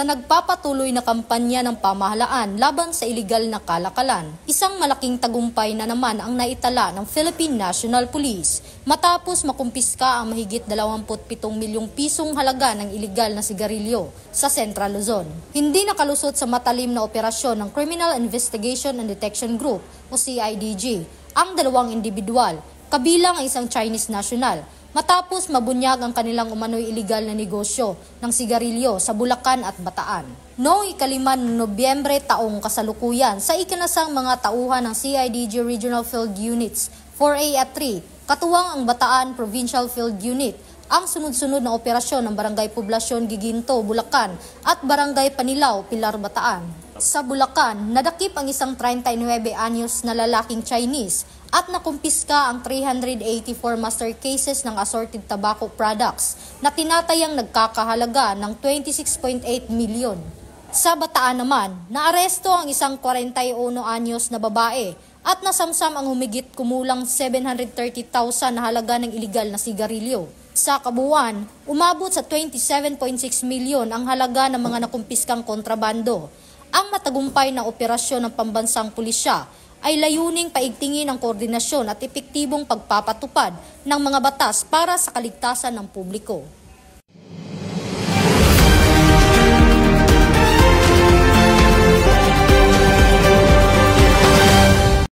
nagpapatuloy na kampanya ng pamahalaan laban sa iligal na kalakalan. Isang malaking tagumpay na naman ang naitala ng Philippine National Police matapos makumpiska ang mahigit 27 milyong pisong halaga ng iligal na sigarilyo sa Central Luzon. Hindi nakalusot sa matalim na operasyon ng Criminal Investigation and Detection Group o CIDG ang dalawang individual, kabilang ang isang Chinese national, matapos mabunyag ang kanilang umano'y iligal na negosyo ng sigarilyo sa Bulacan at Bataan. Noong 5 Nobyembre taong kasalukuyan sa ikinasang mga tauhan ng CIDG Regional Field Units 4A at 3, katuwang ang Bataan Provincial Field Unit, ang sunod-sunod na operasyon ng Barangay Poblasyon Giginto, Bulacan at Barangay Panilao, Pilar, Bataan. Sa Bulacan, nadakip ang isang 39 anyos na lalaking Chinese at nakumpiska ang 384 master cases ng assorted tobacco products na tinatayang nagkakahalaga ng 26.8 milyon. Sa Bataan naman, naaresto ang isang 41 anyos na babae at nasamsam ang humigit kumulang 730,000 na halaga ng iligal na sigarilyo. Sa kabuuan, umabot sa 27.6 milyon ang halaga ng mga nakumpiskang kontrabando. Ang matagumpay na operasyon ng pambansang pulisya ay layuning paigtingin ang koordinasyon at epektibong pagpapatupad ng mga batas para sa kaligtasan ng publiko.